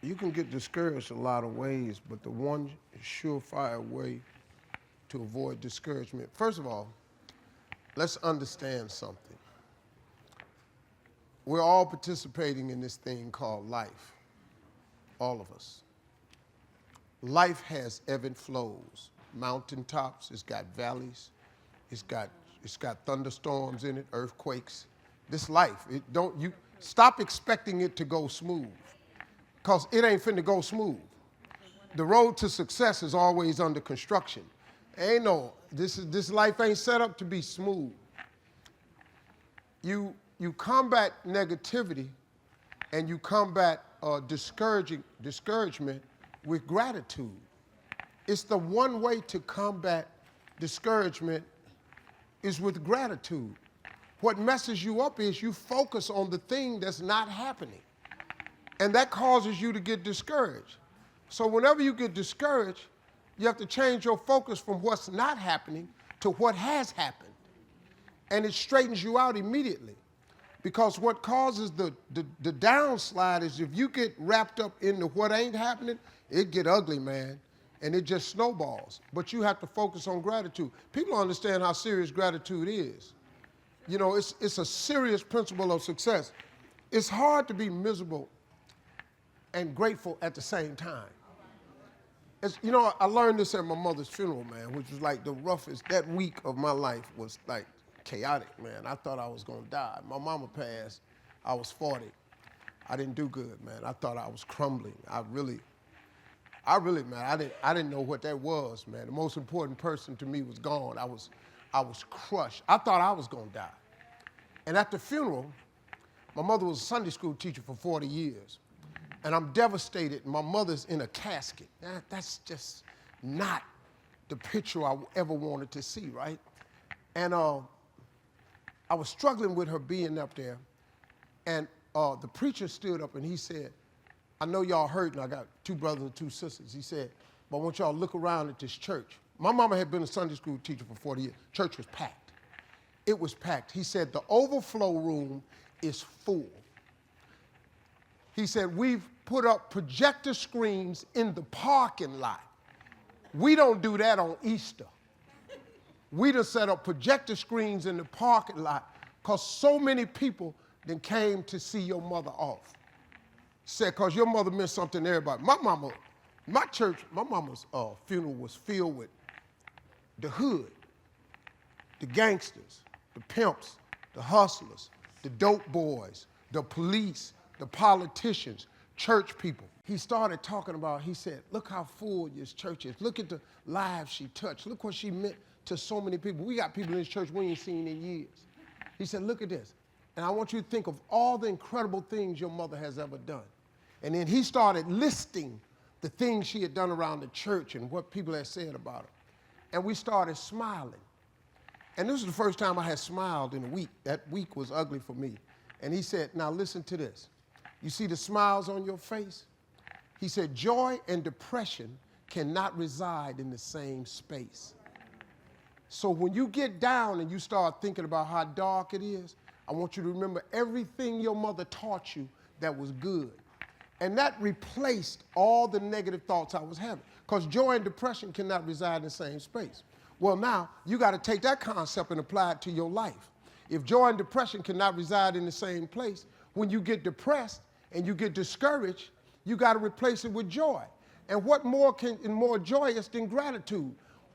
You can get discouraged a lot of ways, but the one surefire way to avoid discouragement, first of all, let's understand something. We're all participating in this thing called life, all of us. Life has ebb and flows, mountaintops, it's got valleys, it's got thunderstorms in it, earthquakes. This life, you stop expecting it to go smooth, because it ain't finna go smooth. The road to success is always under construction. This life ain't set up to be smooth. You combat negativity and you combat discouragement with gratitude. It's the one way to combat discouragement is with gratitude. What messes you up is you focus on the thing that's not happening. And that causes you to get discouraged. So whenever you get discouraged, you have to change your focus from what's not happening to what has happened. And it straightens you out immediately. Because what causes the downslide is if you get wrapped up into what ain't happening, it get ugly, man. And it just snowballs. But you have to focus on gratitude. People don't understand how serious gratitude is. You know, it's a serious principle of success. It's hard to be miserable and grateful at the same time. I learned this at my mother's funeral, man, which was like the roughest. That week of my life was like chaotic, man. I thought I was gonna die. My mama passed, I was 40. I didn't do good, man. I thought I was crumbling. I really, man, I didn't know what that was, man. The most important person to me was gone. I was crushed. I thought I was gonna die. And at the funeral, my mother was a Sunday school teacher for 40 years. And I'm devastated. My mother's in a casket. That's just not the picture I ever wanted to see, right? And I was struggling with her being up there. And the preacher stood up and he said, I know y'all hurting. I got 2 brothers and 2 sisters. He said, but I want y'all to look around at this church. My mama had been a Sunday school teacher for 40 years. Church was packed. It was packed. He said, the overflow room is full. He said, we've put up projector screens in the parking lot. We don't do that on Easter. We done set up projector screens in the parking lot because so many people then came to see your mother off. Said, because your mother meant something to everybody. My mama's funeral was filled with the hood, the gangsters, the pimps, the hustlers, the dope boys, the police, the politicians, church people. He started talking about, he said, look how full this church is. Look at the lives she touched. Look what she meant to so many people. We got people in this church we ain't seen in years. He said, look at this. And I want you to think of all the incredible things your mother has ever done. And then he started listing the things she had done around the church and what people had said about her. And we started smiling. And this was the first time I had smiled in a week. That week was ugly for me. And he said, now listen to this. You see the smiles on your face? He said, joy and depression cannot reside in the same space. So when you get down and you start thinking about how dark it is, I want you to remember everything your mother taught you that was good. And that replaced all the negative thoughts I was having. Because joy and depression cannot reside in the same space. Well, now, you got to take that concept and apply it to your life. If joy and depression cannot reside in the same place, when you get depressed and you get discouraged, you got to replace it with joy. And what more joyous than gratitude?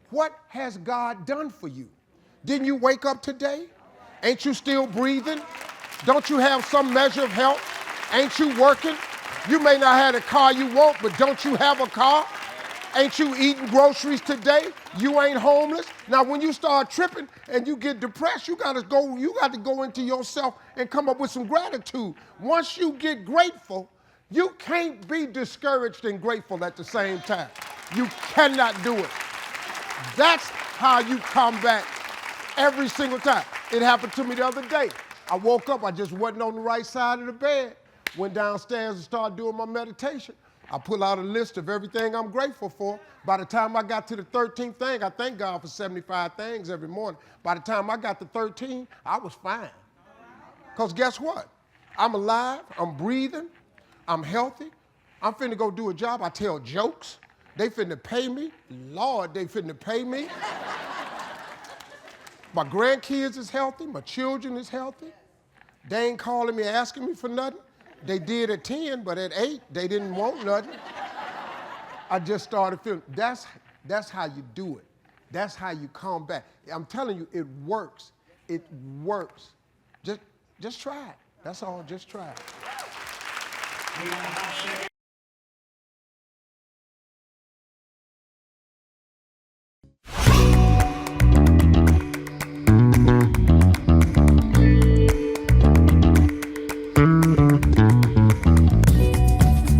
What has God done for you? Didn't you wake up today? Ain't you still breathing? Don't you have some measure of health? Ain't you working? You may not have the car you want, but don't you have a car? Ain't you eating groceries today? You ain't homeless. Now, when you start tripping and you get depressed, you got to go into yourself and come up with some gratitude. Once you get grateful, you can't be discouraged and grateful at the same time. You cannot do it. That's how you combat every single time. It happened to me the other day. I woke up, I just wasn't on the right side of the bed. Went downstairs and started doing my meditation. I pull out a list of everything I'm grateful for. By the time I got to the 13th thing, I thank God for 75 things every morning. By the time I got to 13, I was fine. Because guess what? I'm alive, I'm breathing, I'm healthy. I'm finna go do a job. I tell jokes. They finna pay me. Lord, they finna pay me. My grandkids is healthy. My children is healthy. They ain't calling me asking me for nothing. They did at 10, but at 8, they didn't want nothing. I just started feeling, that's how you do it. That's how you come back. I'm telling you, it works. It works. Just try it. That's all, just try it.